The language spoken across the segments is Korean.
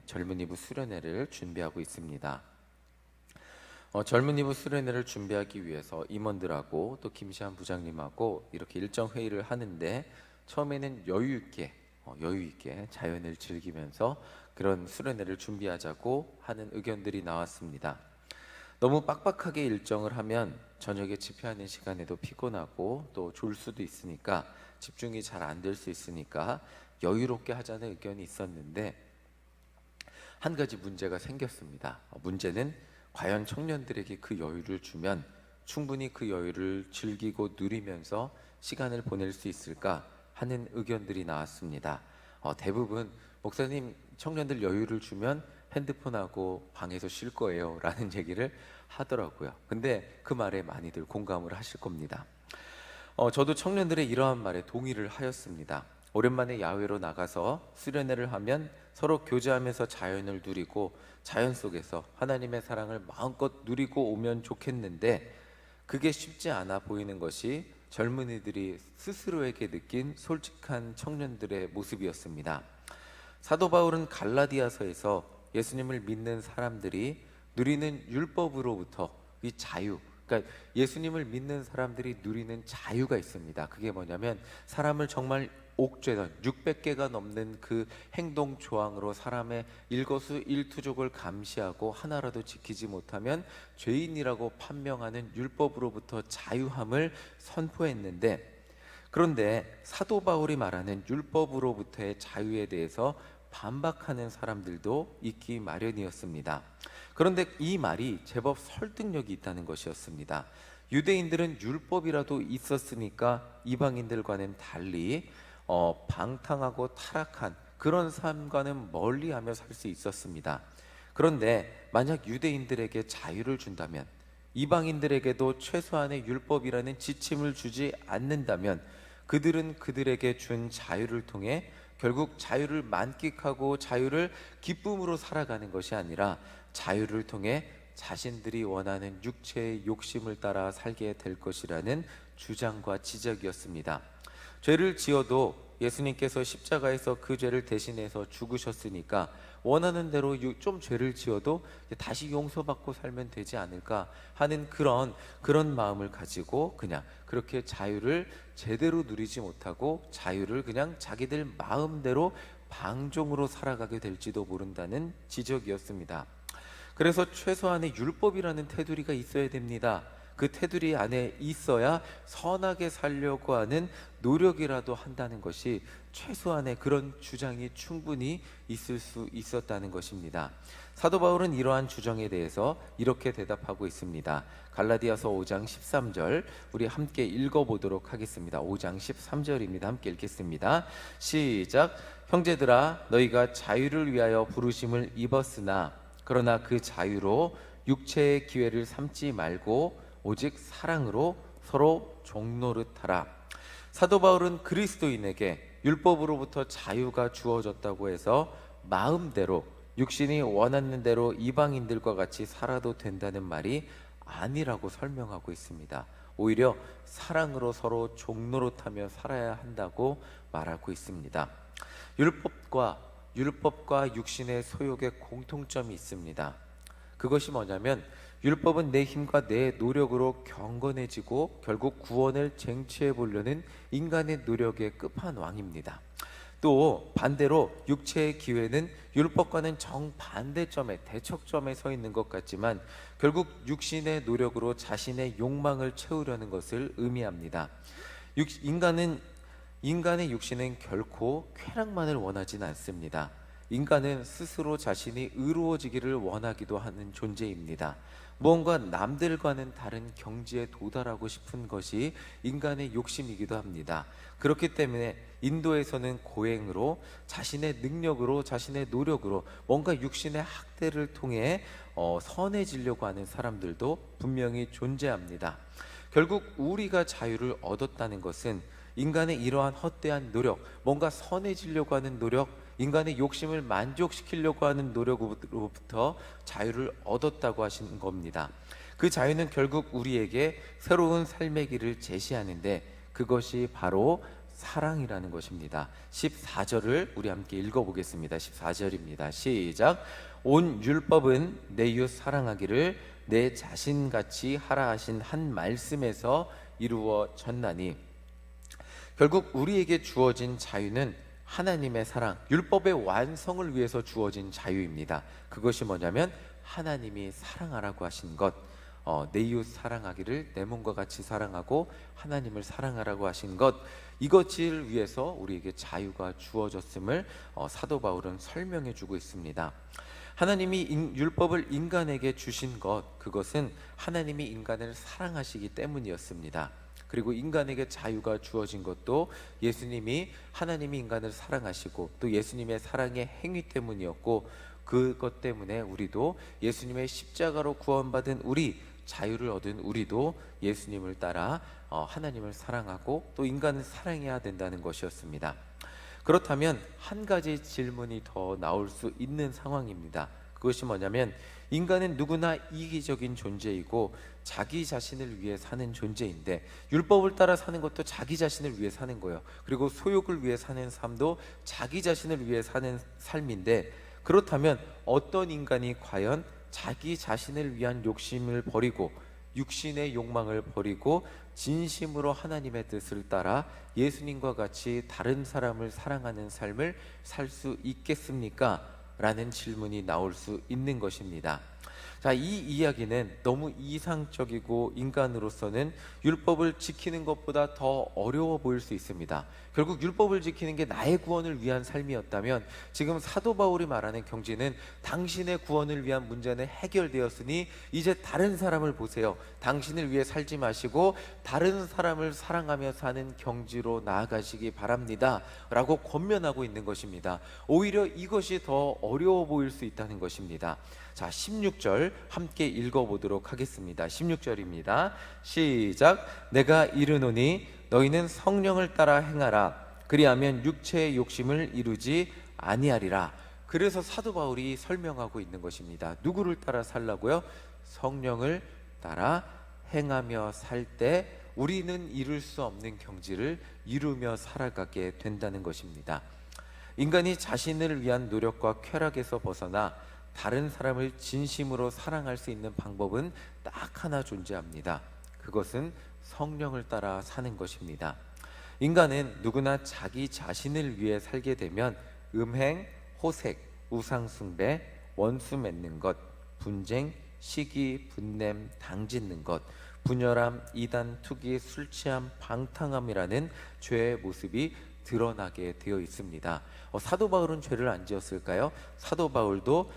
젊은이부 수련회를 준비하고 있습니다. 젊은이부 수련회를 준비하기 위해서 임원들하고 또 김시한 부장님하고 이렇게 일정 회의를 하는데, 처음에는 여유 있게 자연을 즐기면서 그런 수련회를 준비하자고 하는 의견들이 나왔습니다. 너무 빡빡하게 일정을 하면 저녁에 집회하는 시간에도 피곤하고 또 졸 수도 있으니까, 집중이 잘 안 될 수 있으니까 여유롭게 하자는 의견이 있었는데, 한 가지 문제가 생겼습니다. 문제는 과연 청년들에게 그 여유를 주면 충분히 그 여유를 즐기고 누리면서 시간을 보낼 수 있을까 하는 의견들이 나왔습니다. 대부분 목사님, 청년들 여유를 주면 핸드폰하고 방에서 쉴 거예요 라는 얘기를 하더라고요. 근데 그 말에 많이들 공감을 하실 겁니다. 저도 청년들의 이러한 말에 동의를 하였습니다. 오랜만에 야외로 나가서 수련회를 하면 서로 교제하면서 자연을 누리고 자연 속에서 하나님의 사랑을 마음껏 누리고 오면 좋겠는데, 그게 쉽지 않아 보이는 것이 젊은이들이 스스로에게 느낀 솔직한 청년들의 모습이었습니다. 사도 바울은 갈라디아서에서 예수님을 믿는 사람들이 누리는 율법으로부터 이 자유, 그러니까 예수님을 믿는 사람들이 누리는 자유가 있습니다. 그게 뭐냐면, 사람을 정말 옥죄던 600개가 넘는 그 행동 조항으로 사람의 일거수일투족을 감시하고 하나라도 지키지 못하면 죄인이라고 판명하는 율법으로부터 자유함을 선포했는데, 그런데 사도 바울이 말하는 율법으로부터의 자유에 대해서 반박하는 사람들도 있기 마련이었습니다. 그런데 이 말이 제법 설득력이 있다는 것이었습니다. 유대인들은 율법이라도 있었으니까 이방인들과는 달리 방탕하고 타락한 그런 삶과는 멀리하며 살 수 있었습니다. 그런데 만약 유대인들에게 자유를 준다면, 이방인들에게도 최소한의 율법이라는 지침을 주지 않는다면, 그들은 그들에게 준 자유를 통해 결국 자유를 만끽하고 자유를 기쁨으로 살아가는 것이 아니라, 자유를 통해 자신들이 원하는 육체의 욕심을 따라 살게 될 것이라는 주장과 지적이었습니다. 죄를 지어도 예수님께서 십자가에서 그 죄를 대신해서 죽으셨으니까 원하는 대로 좀 죄를 지어도 다시 용서받고 살면 되지 않을까 하는 그런 마음을 가지고 그냥 그렇게 자유를 제대로 누리지 못하고 자유를 그냥 자기들 마음대로 방종으로 살아가게 될지도 모른다는 지적이었습니다. 그래서 최소한의 율법이라는 테두리가 있어야 됩니다. 그 테두리 안에 있어야 선하게 살려고 하는 노력이라도 한다는 것이 최소한의 그런 주장이 충분히 있을 수 있었다는 것입니다. 사도 바울은 이러한 주장에 대해서 이렇게 대답하고 있습니다. 갈라디아서 5장 13절 우리 함께 읽어보도록 하겠습니다. 5장 13절입니다. 함께 읽겠습니다. 시작. 형제들아, 너희가 자유를 위하여 부르심을 입었으나 그러나 그 자유로 육체의 기회를 삼지 말고 오직 사랑으로 서로 종노릇하라. 사도 바울은 그리스도인에게 율법으로부터 자유가 주어졌다고 해서 마음대로 육신이 원하는 대로 이방인들과 같이 살아도 된다는 말이 아니라고 설명하고 있습니다. 오히려 사랑으로 서로 종노릇하며 살아야 한다고 말하고 있습니다. 율법과 육신의 소욕의 공통점이 있습니다. 그것이 뭐냐면, 율법은 내 힘과 내 노력으로 경건해지고 결국 구원을 쟁취해 보려는 인간의 노력의 끝판왕입니다. 또 반대로 육체의 기회는 율법과는 정반대점에 대척점에 서 있는 것 같지만 결국 육신의 노력으로 자신의 욕망을 채우려는 것을 의미합니다. 인간의 육신은 결코 쾌락만을 원하진 않습니다. 인간은 스스로 자신이 의로워지기를 원하기도 하는 존재입니다. 무언가 남들과는 다른 경지에 도달하고 싶은 것이 인간의 욕심이기도 합니다. 그렇기 때문에 인도에서는 고행으로, 자신의 능력으로, 자신의 노력으로 뭔가 육신의 학대를 통해 선해지려고 하는 사람들도 분명히 존재합니다. 결국 우리가 자유를 얻었다는 것은 인간의 이러한 헛되한 노력, 뭔가 선해지려고 하는 노력, 인간의 욕심을 만족시키려고 하는 노력으로부터 자유를 얻었다고 하시는 겁니다. 그 자유는 결국 우리에게 새로운 삶의 길을 제시하는데, 그것이 바로 사랑이라는 것입니다. 14절을 우리 함께 읽어보겠습니다. 14절입니다. 시작. 온 율법은 내 이웃 사랑하기를 내 자신같이 하라 하신 한 말씀에서 이루어졌나니. 결국 우리에게 주어진 자유는 하나님의 사랑, 율법의 완성을 위해서 주어진 자유입니다. 그것이 뭐냐면 하나님이 사랑하라고 하신 것, 내 이웃 사랑하기를 내 몸과 같이 사랑하고 하나님을 사랑하라고 하신 것, 이것을 위해서 우리에게 자유가 주어졌음을 사도 바울은 설명해 주고 있습니다. 하나님이 율법을 인간에게 주신 것, 그것은 하나님이 인간을 사랑하시기 때문이었습니다. 그리고 인간에게 자유가 주어진 것도 예수님이, 하나님이 인간을 사랑하시고 또 예수님의 사랑의 행위 때문이었고, 그것 때문에 우리도 예수님의 십자가로 구원받은 우리, 자유를 얻은 우리도 예수님을 따라 하나님을 사랑하고 또 인간을 사랑해야 된다는 것이었습니다. 그렇다면 한 가지 질문이 더 나올 수 있는 상황입니다. 그것이 뭐냐면, 인간은 누구나 이기적인 존재이고 자기 자신을 위해 사는 존재인데, 율법을 따라 사는 것도 자기 자신을 위해 사는 거예요. 그리고 소욕을 위해 사는 삶도 자기 자신을 위해 사는 삶인데, 그렇다면 어떤 인간이 과연 자기 자신을 위한 욕심을 버리고 육신의 욕망을 버리고 진심으로 하나님의 뜻을 따라 예수님과 같이 다른 사람을 사랑하는 삶을 살 수 있겠습니까? 라는 질문이 나올 수 있는 것입니다. 자, 이 이야기는 너무 이상적이고 인간으로서는 율법을 지키는 것보다 더 어려워 보일 수 있습니다. 결국 율법을 지키는 게 나의 구원을 위한 삶이었다면, 지금 사도 바울이 말하는 경지는 당신의 구원을 위한 문제는 해결되었으니 이제 다른 사람을 보세요. 당신을 위해 살지 마시고 다른 사람을 사랑하며 사는 경지로 나아가시기 바랍니다 라고 권면하고 있는 것입니다. 오히려 이것이 더 어려워 보일 수 있다는 것입니다. 자, 16절 함께 읽어보도록 하겠습니다. 16절입니다. 시작. 내가 이르노니 너희는 성령을 따라 행하라. 그리하면 육체의 욕심을 이루지 아니하리라. 그래서 사도 바울이 설명하고 있는 것입니다. 누구를 따라 살라고요? 성령을 따라 행하며 살 때 우리는 이룰 수 없는 경지를 이루며 살아가게 된다는 것입니다. 인간이 자신을 위한 노력과 쾌락에서 벗어나 다른 사람을 진심으로 사랑할 수 있는 방법은 딱 하나 존재합니다. 그것은 성령을 따라 사는 것입니다. 인간은 누구나 자기 자신을 위해 살게 되면 음행, 호색, 우상숭배, 원수 맺는 것, 분쟁, 시기, 분냄, 당짓는 것, 분열함, 이단, 투기, 술취함, 방탕함이라는 죄의 모습이 드러나게 되어 있습니다. 사도 바울은 죄를 안 지었을까요? 사도 바울도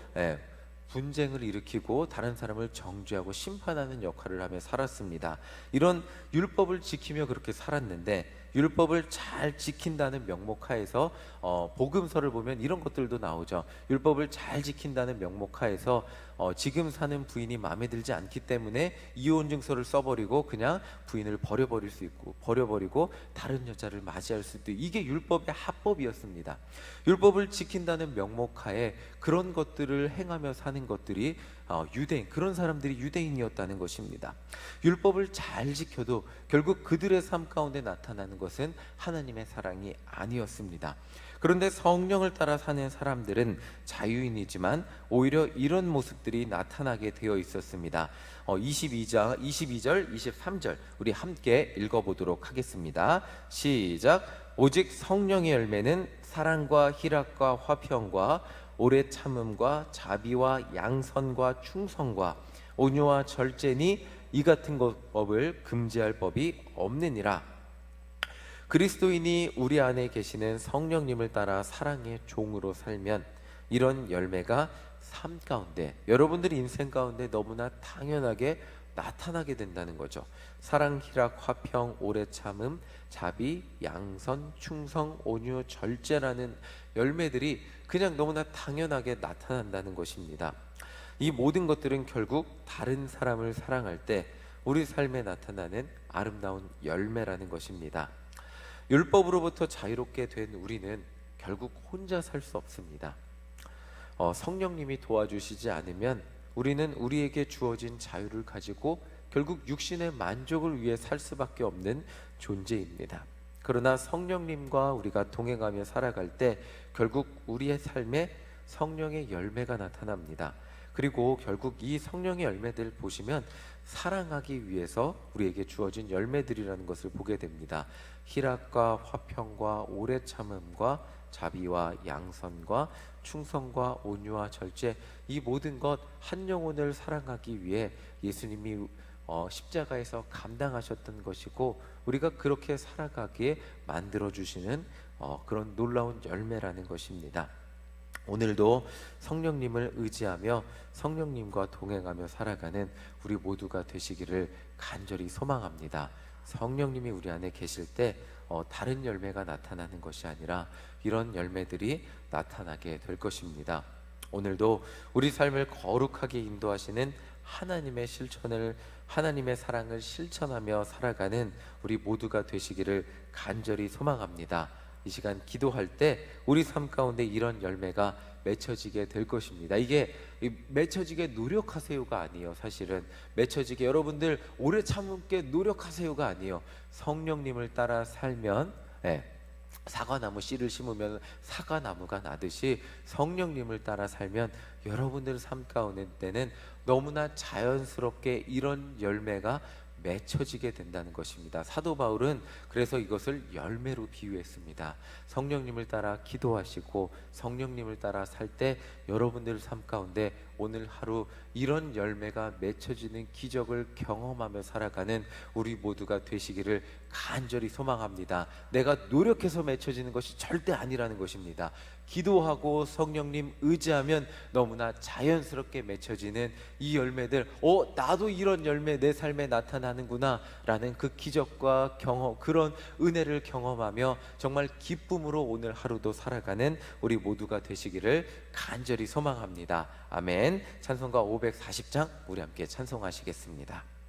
분쟁을 일으키고 다른 사람을 정죄하고 심판하는 역할을 하며 살았습니다. 이런 율법을 지키며 그렇게 살았는데, 율법을 잘 지킨다는 명목하에서 복음서를 보면 이런 것들도 나오죠. 율법을 잘 지킨다는 명목하에서 지금 사는 부인이 마음에 들지 않기 때문에 이혼 증서를 써버리고 그냥 부인을 버려버릴 수 있고, 버려버리고 다른 여자를 맞이할 수도 있고, 이게 율법의 합법이었습니다. 율법을 지킨다는 명목하에 그런 것들을 행하며 사는 것들이 유대인, 그런 사람들이 유대인이었다는 것입니다. 율법을 잘 지켜도 결국 그들의 삶 가운데 나타나는 것은 하나님의 사랑이 아니었습니다. 그런데 성령을 따라 사는 사람들은 자유인이지만 오히려 이런 모습들이 나타나게 되어 있었습니다. 22절, 23절 우리 함께 읽어보도록 하겠습니다. 시작. 오직 성령의 열매는 사랑과 희락과 화평과 오래 참음과 자비와 양선과 충성과 온유와 절제니 이 같은 법을 금지할 법이 없느니라. 그리스도인이 우리 안에 계시는 성령님을 따라 사랑의 종으로 살면 이런 열매가 삶 가운데, 여러분들의 인생 가운데 너무나 당연하게 나타나게 된다는 거죠. 사랑, 희락, 화평, 오래 참음, 자비, 양선, 충성, 온유, 절제라는 열매들이 그냥 너무나 당연하게 나타난다는 것입니다. 이 모든 것들은 결국 다른 사람을 사랑할 때 우리 삶에 나타나는 아름다운 열매라는 것입니다. 율법으로부터 자유롭게 된 우리는 결국 혼자 살 수 없습니다. 성령님이 도와주시지 않으면 우리는 우리에게 주어진 자유를 가지고 결국 육신의 만족을 위해 살 수밖에 없는 존재입니다. 그러나 성령님과 우리가 동행하며 살아갈 때 결국 우리의 삶에 성령의 열매가 나타납니다. 그리고 결국 이 성령의 열매들 보시면 사랑하기 위해서 우리에게 주어진 열매들이라는 것을 보게 됩니다. 희락과 화평과 오래 참음과 자비와 양선과 충성과 온유와 절제, 이 모든 것 한 영혼을 사랑하기 위해 예수님이 십자가에서 감당하셨던 것이고 우리가 그렇게 살아가기에 만들어 주시는 그런 놀라운 열매라는 것입니다. 오늘도 성령님을 의지하며 성령님과 동행하며 살아가는 우리 모두가 되시기를 간절히 소망합니다. 성령님이 우리 안에 계실 때 다른 열매가 나타나는 것이 아니라 이런 열매들이 나타나게 될 것입니다. 오늘도 우리 삶을 거룩하게 인도하시는 하나님의 사랑을 실천하며 살아가는 우리 모두가 되시기를 간절히 소망합니다. 이 시간 기도할 때 우리 삶 가운데 이런 열매가 맺혀지게 될 것입니다. 이게 맺혀지게 노력하세요가 아니에요. 사실은 맺혀지게 여러분들 오래 참게 노력하세요가 아니에요. 성령님을 따라 살면, 사과나무 씨를 심으면 사과나무가 나듯이 성령님을 따라 살면 여러분들 삶 가운데는 너무나 자연스럽게 이런 열매가 맺혀지게 된다는 것입니다. 사도 바울은 그래서 이것을 열매로 비유했습니다. 성령님을 따라 기도하시고 성령님을 따라 살 때 여러분들 삶 가운데 오늘 하루 이런 열매가 맺혀지는 기적을 경험하며 살아가는 우리 모두가 되시기를 간절히 소망합니다. 내가 노력해서 맺혀지는 것이 절대 아니라는 것입니다. 기도하고 성령님 의지하면 너무나 자연스럽게 맺혀지는 이 열매들, 나도 이런 열매 내 삶에 나타나는구나 라는 그 기적과 경험, 그런 은혜를 경험하며 정말 기쁨으로 오늘 하루도 살아가는 우리 모두가 되시기를 간절히 소망합니다. 아멘. 찬송가 540장 우리 함께 찬송하시겠습니다.